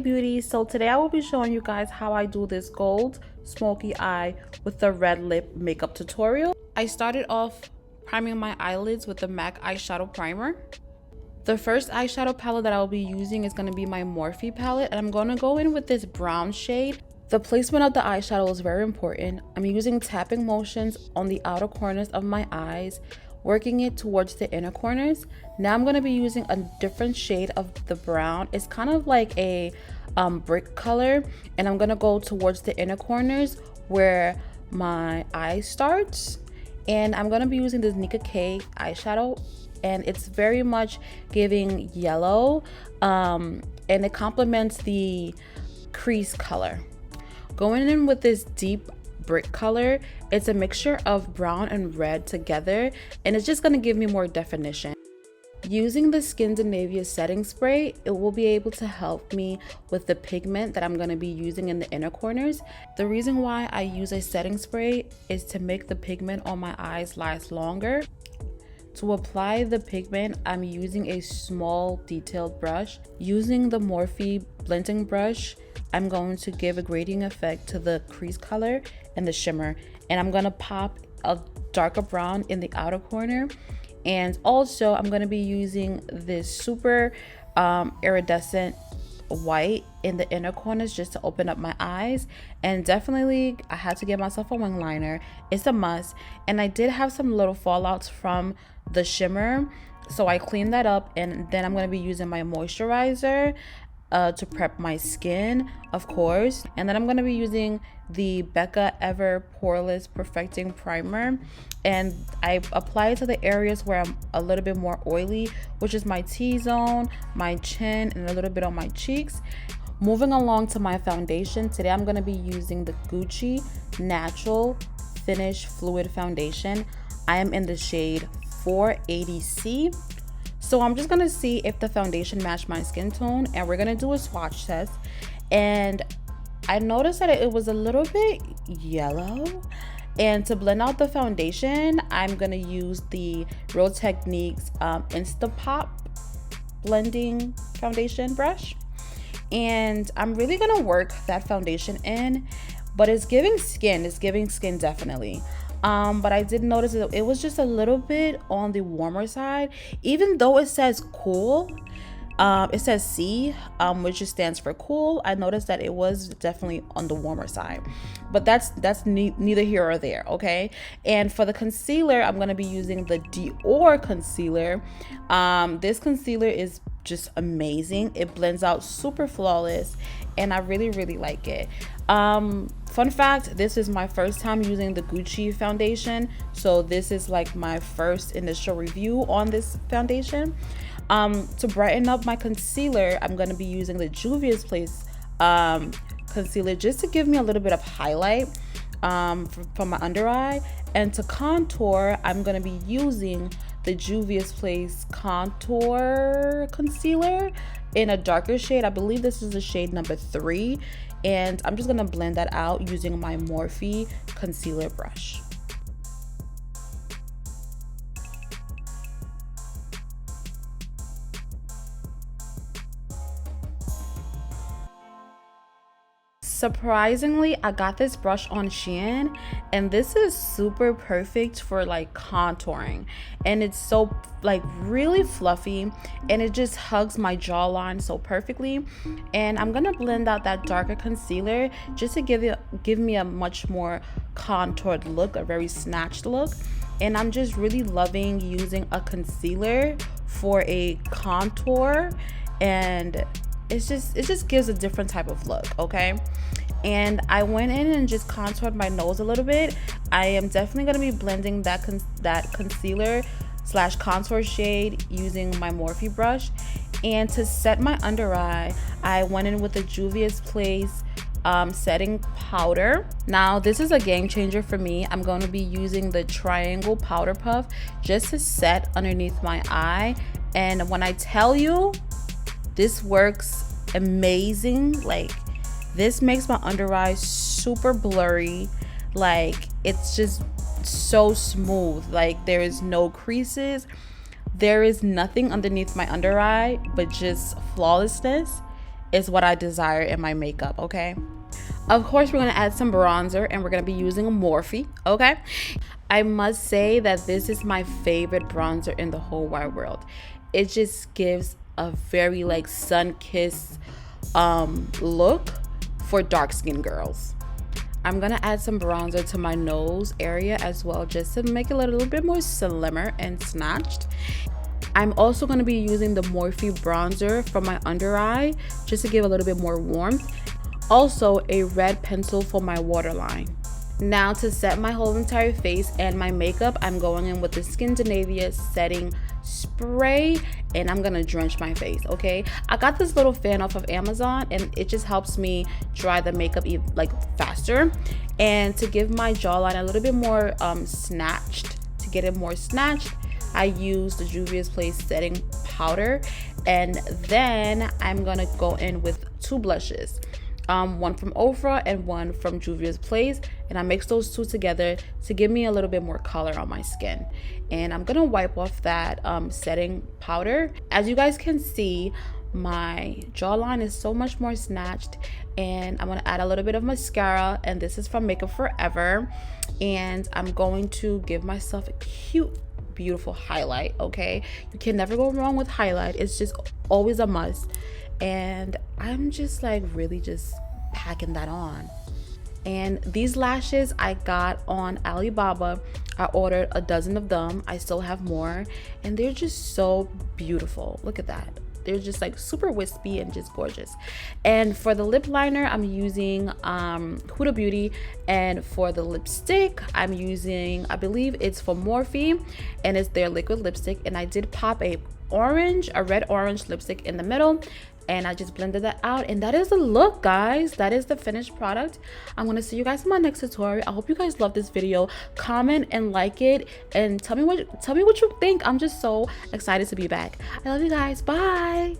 Beauty, so today I will be showing you guys how I do this gold smoky eye with the red lip makeup tutorial. I started off priming my eyelids with the MAC eyeshadow primer. The first eyeshadow palette that I'll be using is going to be my Morphe palette, and I'm going to go in with this brown shade. The placement of the eyeshadow is very important. I'm using tapping motions on the outer corners of my eyes, working it towards the inner corners. Now I'm going to be using a different shade of the brown. It's kind of like a brick color, and I'm going to go towards the inner corners where my eye starts. And I'm going to be using this Nika K eyeshadow, and it's very much giving yellow, and it complements the crease color. Going in with this deep brick color, it's a mixture of brown and red together, and it's just going to give me more definition. Using the Skindinavia setting spray, it will be able to help me with the pigment that I'm going to be using in the inner corners. The reason why I use a setting spray is to make the pigment on my eyes last longer. To apply the pigment, I'm using a small detailed brush. Using the Morphe blending brush, I'm going to give a gradient effect to the crease color and the shimmer, and I'm going to pop a darker brown in the outer corner. And also I'm going to be using this super iridescent white in the inner corners just to open up my eyes. And definitely I had to get myself a wing liner. It's a must. And I did have some little fallouts from the shimmer, so I cleaned that up, and then I'm going to be using my moisturizer to prep my skin, of course. And then I'm going to be using the Becca Ever Poreless Perfecting Primer, and I apply it to the areas where I'm a little bit more oily, which is my T-zone, my chin, and a little bit on my cheeks. Moving along to my foundation, today I'm going to be using the Gucci Natural Finish Fluid Foundation. I am in the shade 480C. So I'm just gonna see if the foundation matched my skin tone, and we're gonna do a swatch test. And I noticed that it was a little bit yellow. And to blend out the foundation, I'm gonna use the Real Techniques Instapop blending foundation brush. And I'm really gonna work that foundation in, but it's giving skin definitely. But I did notice that it was just a little bit on the warmer side, even though it says cool. It says C, which just stands for cool. I noticed that it was definitely on the warmer side, but that's neither here or there. Okay. And for the concealer, I'm going to be using the Dior concealer. This concealer is just amazing. It blends out super flawless, and I really like it. Fun fact, this is my first time using the Gucci foundation, so this is like my first initial review on this foundation. To brighten up my concealer, I'm going to be using the Juvia's Place concealer just to give me a little bit of highlight from my under eye. And to contour, I'm going to be using the Juvia's Place contour concealer in a darker shade. I believe this is the shade number 3, and I'm just going to blend that out using my Morphe concealer brush. Surprisingly, I got this brush on Shein, and this is super perfect for like contouring, and it's so like really fluffy, and it just hugs my jawline so perfectly. And I'm gonna blend out that darker concealer just to give me a much more contoured look, a very snatched look. And I'm just really loving using a concealer for a contour, and it just gives a different type of look. Okay. And I went in and just contoured my nose a little bit. I am definitely going to be blending that concealer slash contour shade using my Morphe brush. And to set my under eye, I went in with the Juvia's Place setting powder. Now this is a game changer for me. I'm going to be using the triangle powder puff just to set underneath my eye. And when I tell you, this works amazing. Like, this makes my under eye super blurry. Like, it's just so smooth. Like, there is no creases. There is nothing underneath my under eye but just flawlessness. is what I desire in my makeup, okay? Of course, we're gonna add some bronzer and we're gonna be using a Morphe, okay? I must say that this is my favorite bronzer in the whole wide world. It just gives a very like sun-kissed look for dark skinned girls. I'm gonna add some bronzer to my nose area as well, just to make it a little bit more slimmer and snatched. I'm also going to be using the Morphe bronzer from my under eye just to give a little bit more warmth. Also a red pencil for my waterline. Now to set my whole entire face and my makeup, I'm going in with the Skindinavia setting spray and I'm gonna drench my face, okay? I got this little fan off of Amazon and it just helps me dry the makeup like faster. And to give my jawline a little bit more snatched, to get it more snatched, I use the Juvia's Place setting powder, and then I'm gonna go in with two blushes, one from Ofra and one from Juvia's Place, and I mix those two together to give me a little bit more color on my skin. And I'm gonna wipe off that setting powder. As you guys can see, my jawline is so much more snatched, and I'm gonna add a little bit of mascara, and this is from Makeup Forever, and I'm going to give myself a cute beautiful highlight, okay? You can never go wrong with highlight. It's just always a must. And I'm just like really just packing that on. And these lashes I got on Alibaba. I ordered a dozen of them. I still have more, and they're just so beautiful. Look at that. They're just like super wispy and just gorgeous. And for the lip liner, I'm using Huda Beauty, and for the lipstick, I'm using, I believe it's from Morphe, and it's their liquid lipstick. And I did pop a red orange lipstick in the middle, and I just blended that out, and that is the look, guys. That is the finished product. I'm gonna see you guys in my next tutorial. I hope you guys love this video. Comment and like it, and tell me what you think. I'm just so excited to be back. I love you guys. Bye.